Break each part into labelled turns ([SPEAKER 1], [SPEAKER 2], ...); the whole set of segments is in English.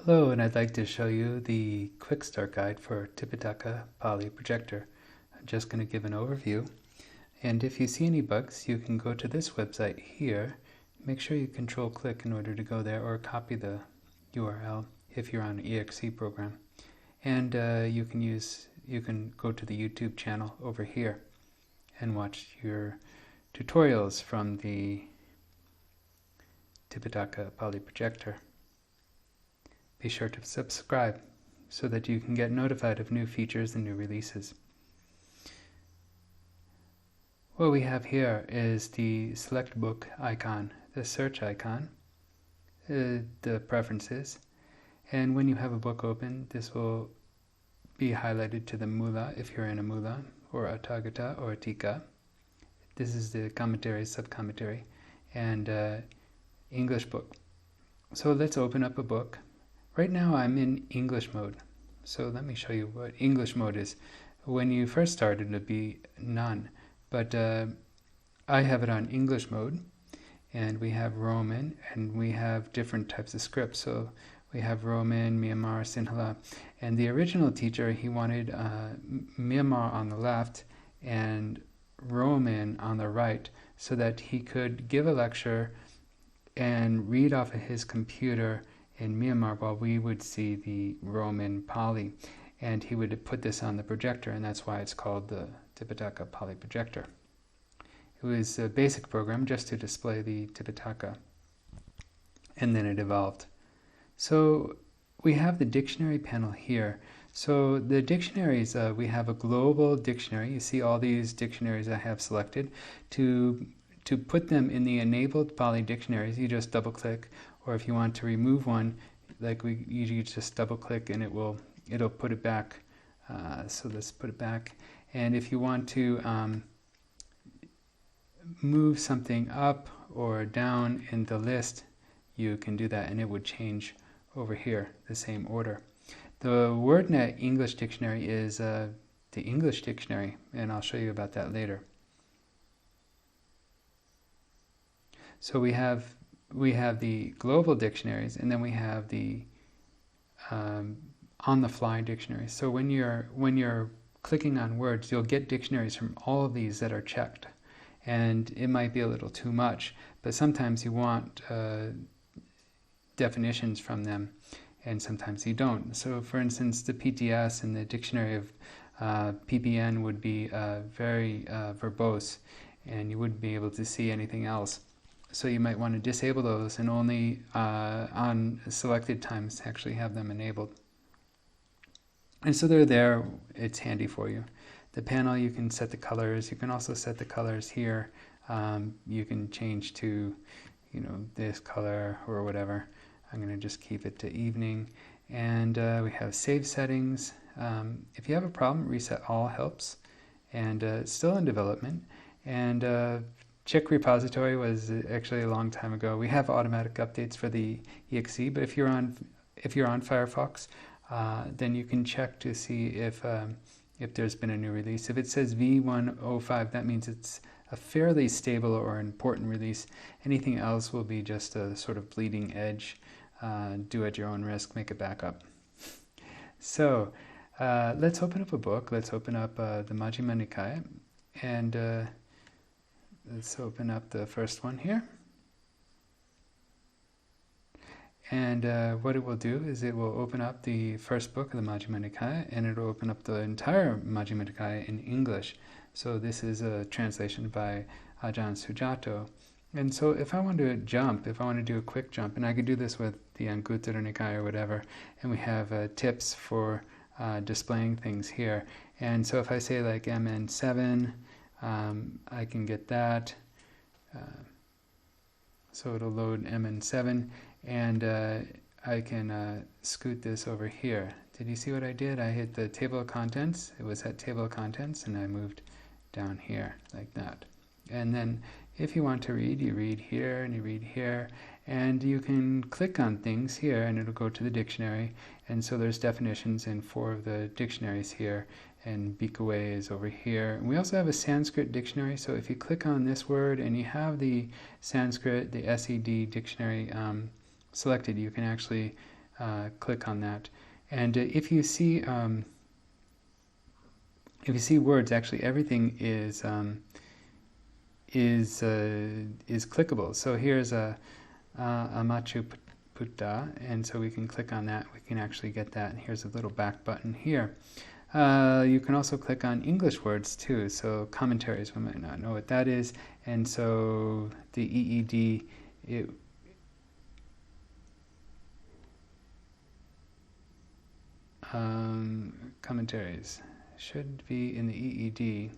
[SPEAKER 1] Hello, and I'd like to show you the quick start guide for Tipitaka Pali Projector. I'm just going to give an overview, and if you see any bugs, you can go to this website here. Make sure you control click in order to go there, or copy the URL if you're on an EXE program. And you can go to the YouTube channel over here and watch your tutorials from the Tipitaka Pali Projector. Be sure to subscribe so that you can get notified of new features and new releases. What we have here is the select book icon, the search icon, the preferences, and when you have a book open, this will be highlighted to the mula if you're in a mula, or a Tathagata, or a tika. This is the commentary, sub-commentary, and English book. So let's open up a book. Right now I'm in English mode, so let me show you what English mode is. When you first started, it would be none, but I have it on English mode, and we have Roman, and we have different types of scripts. So we have Roman, Myanmar, Sinhala, and the original teacher, he wanted Myanmar on the left and Roman on the right, so that he could give a lecture and read off of his computer in Myanmar while we would see the Roman Pali, and he would put this on the projector, and that's why it's called the Tipitaka Pali Projector. It was a basic program just to display the Tipitaka, and then it evolved. So we have the dictionary panel here. So the dictionaries, we have a global dictionary. You see all these dictionaries I have selected. To put them in the enabled Pali dictionaries, you just double click, or if you want to remove one, like you just double click and it'll put it back. So let's put it back. And if you want to move something up or down in the list, you can do that, and it would change over here, the same order. The WordNet English Dictionary is the English dictionary, and I'll show you about that later. So we have the global dictionaries, and then we have the on-the-fly dictionaries. So when you're clicking on words, you'll get dictionaries from all of these that are checked, and it might be a little too much, but sometimes you want definitions from them, and sometimes you don't. So for instance, the PTS and the dictionary of PPN would be very verbose, and you wouldn't be able to see anything else. So you might want to disable those and only on selected times actually have them enabled. And so they're there, it's handy for you. The panel, you can set the colors. You can also set the colors here. You can change to, this color or whatever. I'm going to just keep it to evening. And we have save settings. If you have a problem, reset all helps. And it's still in development. And check repository was actually a long time ago. We have automatic updates for the EXE, but if you're on Firefox, then you can check to see if there's been a new release. If it says V105, that means it's a fairly stable or important release. Anything else will be just a sort of bleeding edge. Do at your own risk, make a backup. So let's open up a book. Let's open up the Majimanika, and let's open up the first one here. And what it will do is it will open up the first book of the Majimanika, and it will open up the entire Majimanika in English. So this is a translation by Ajahn Sujato. And so if I want to jump, if I want to do a quick jump, and I could do this with the Anguttara Nikaya or whatever, and we have tips for displaying things here. And so if I say like MN7, I can get that. So it'll load MN7, and I can scoot this over here. Did you see what I did? I hit the table of contents. It was at table of contents, and I moved down here like that. And then if you want to read, you read here and you read here, and you can click on things here and it'll go to the dictionary. And so there's definitions in 4 of the dictionaries here, and Bhikkhave is over here. And we also have a Sanskrit dictionary, so if you click on this word and you have the Sanskrit, the SED dictionary selected, you can actually click on that. And if you see words, actually everything is clickable. So here's a Machu Picchu, and so we can click on that. We can actually get that. And here's a little back button here. You can also click on English words too. So commentaries, we might not know what that is, and so the EED. Commentaries should be in the EED.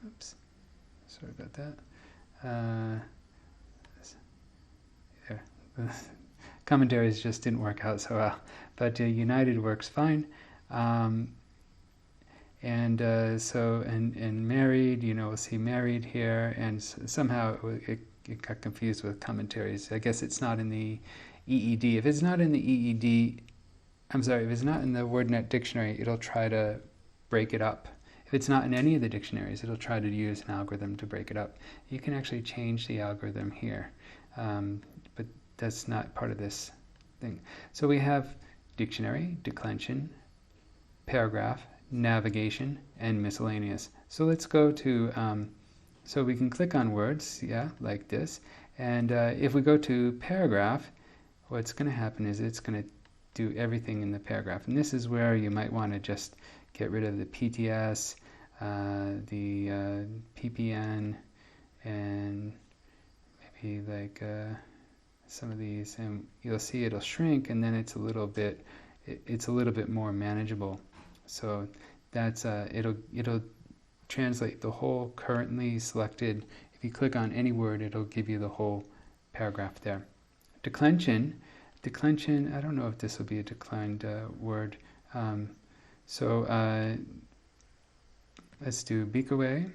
[SPEAKER 1] Oops, sorry about that. There. Commentaries just didn't work out so well, but United works fine. And married, we'll see married here, and somehow it got confused with commentaries. I guess it's not in the EED. If it's not in the EED, if it's not in the WordNet dictionary, it'll try to break it up. If it's not in any of the dictionaries, it'll try to use an algorithm to break it up. You can actually change the algorithm here, but that's not part of this thing. So we have dictionary, declension, paragraph, navigation, and miscellaneous. So let's go to, so we can click on words, like this. And if we go to paragraph, what's going to happen is it's going to do everything in the paragraph. And this is where you might want to just get rid of the PTS, the PPN, and maybe like some of these, and you'll see it'll shrink, and then it's a little bit more manageable. So that's it'll translate the whole currently selected. If you click on any word, it'll give you the whole paragraph there. Declension, I don't know if this will be a declined word. Let's do Bikaway,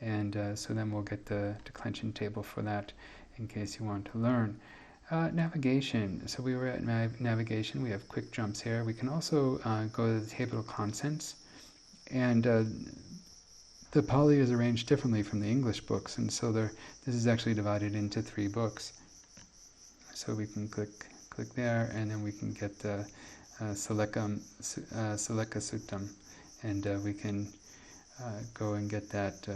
[SPEAKER 1] and so then we'll get the declension table for that in case you want to learn. Navigation, so we were at navigation. We have quick jumps here. We can also go to the table of contents, and the Pali is arranged differently from the English books, and so this is actually divided into 3 books. So we can click there, and then we can get the Saleka Suttam, and we can go and get that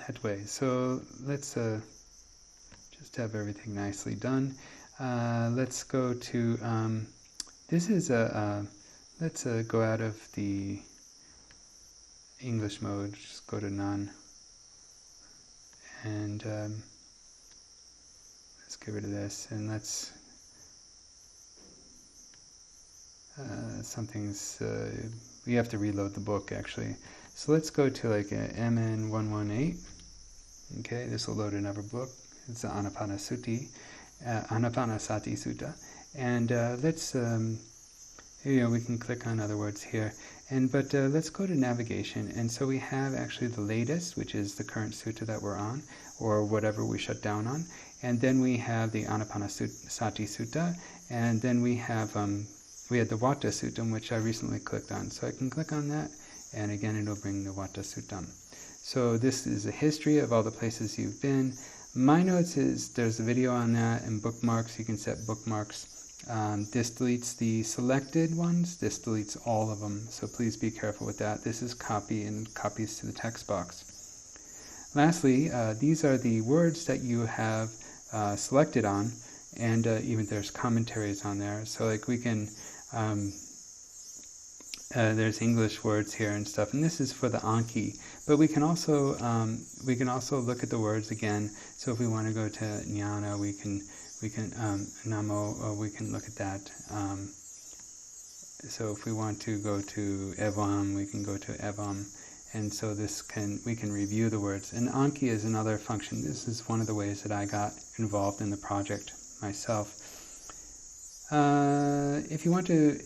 [SPEAKER 1] that way. So let's just have everything nicely done. Let's go to this is let's go out of the English mode. Just go to none, and let's get rid of this, and let's we have to reload the book actually. So let's go to like a MN118. Okay, this will load another book. It's the Anapanasati Sutta, and let's we can click on other words here, but let's go to navigation, and so we have actually the latest, which is the current sutta that we're on, or whatever we shut down on, and then we have the Anapanasati Sutta, and then we have the Vata Suttam, which I recently clicked on, so I can click on that, and again it'll bring the Vata Suttam. So this is a history of all the places you've been. My notes is there's a video on that, and bookmarks, you can set bookmarks. This deletes the selected ones, this deletes all of them, so please be careful with that. This is copy and copies to the text box. Lastly, these are the words that you have selected on, and even there's commentaries on there, so like we can there's English words here and stuff, and this is for the Anki. But we can also look at the words again. So if we want to go to Jnana, we can Namo, we can look at that. So if we want to go to Evam, we can go to Evam, and so we can review the words. And Anki is another function. This is one of the ways that I got involved in the project myself. If you want to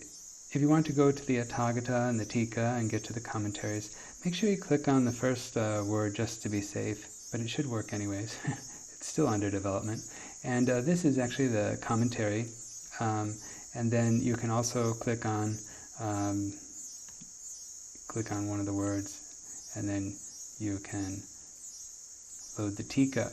[SPEAKER 1] go to the Atthagata and the Tika and get to the commentaries, make sure you click on the first word just to be safe, but it should work anyways. It's still under development. And this is actually the commentary, and then you can also click on one of the words, and then you can load the Tika,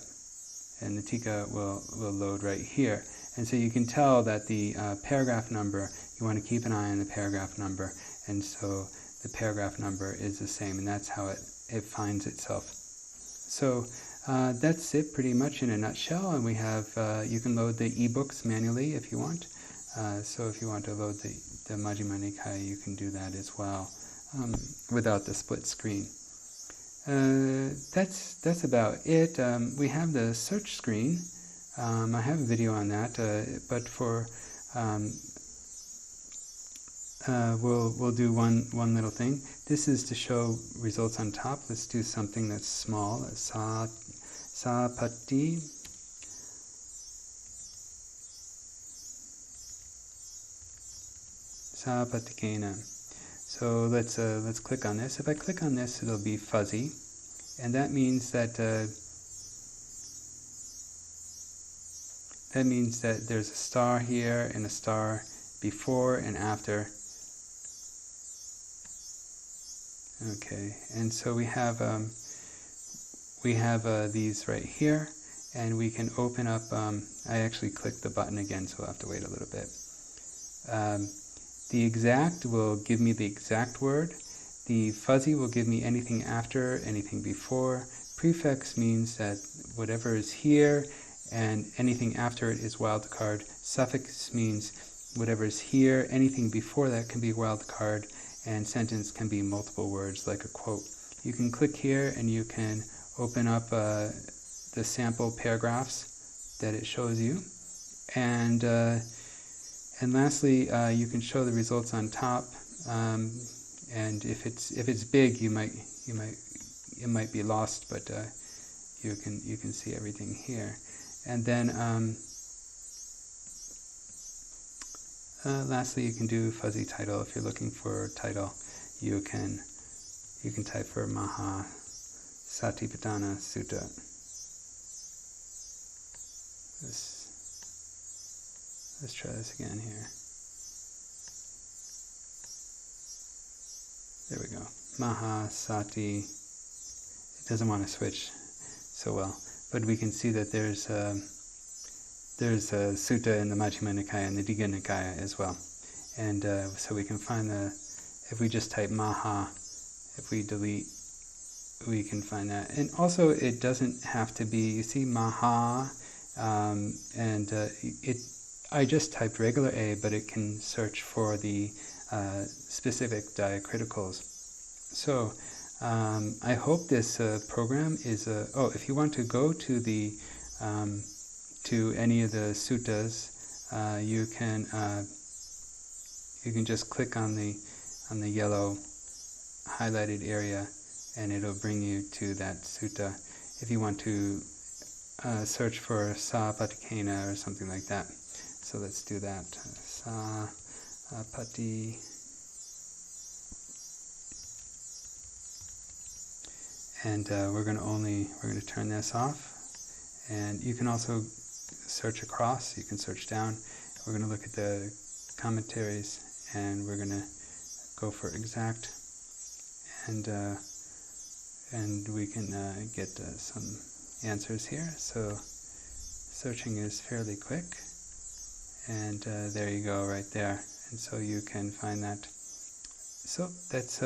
[SPEAKER 1] and the tika will load right here. And so you can tell that the paragraph number, you want to keep an eye on the paragraph number, and so the paragraph number is the same, and that's how it finds itself. So that's it pretty much in a nutshell, and we have, you can load the ebooks manually if you want. So if you want to load the majimanika, you can do that as well without the split screen. That's about it. We have the search screen. I have a video on that, but for we'll do one little thing. This is to show results on top. Let's do something that's small. Sapati. Sapatikena. So let's click on this. If I click on this, it'll be fuzzy, and that means that there's a star here and a star before and after. Okay, and so we have these right here, and we can open up. I actually clicked the button again, so we'll have to wait a little bit. The exact will give me the exact word. The fuzzy will give me anything after, anything before. Prefix means that whatever is here and anything after it is wildcard. Suffix means whatever is here, anything before that can be wildcard, and sentence can be multiple words like a quote. You can click here and you can open up the sample paragraphs that it shows you, and lastly, you can show the results on top. And if it's big, it might be lost, but you can see everything here. And then lastly, you can do fuzzy title. If you're looking for title, you can type for Maha Satipatthana Sutta. Let's try this again here. There we go. Maha Sati. It doesn't want to switch so well, but we can see that there's a sutta in the Majjhima Nikaya and the Digha Nikaya as well. And so we can find if we just type Maha, if we delete, we can find that. And also it doesn't have to be, you see Maha, I just typed regular A, but it can search for the specific diacriticals. So I hope this program is if you want to go to the to any of the suttas, you can just click on the yellow highlighted area, and it'll bring you to that sutta. If you want to search for Sapatikena or something like that. So let's do that. Sapati. And we're going to turn this off. And you can also search across. You can search down. We're going to look at the commentaries, and we're going to go for exact. And we can get some answers here. So searching is fairly quick. And there you go, right there. And so you can find that. So that's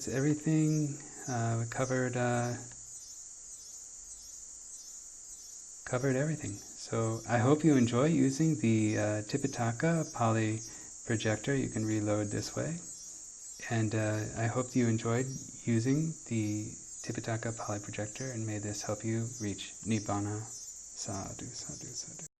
[SPEAKER 1] everything. We covered everything. So I hope you enjoy using the Tipitaka Pali projector. You can reload this way. And I hope you enjoyed using the Tipitaka Pali projector, and may this help you reach Nibbana. Sadhu, sadhu, sadhu.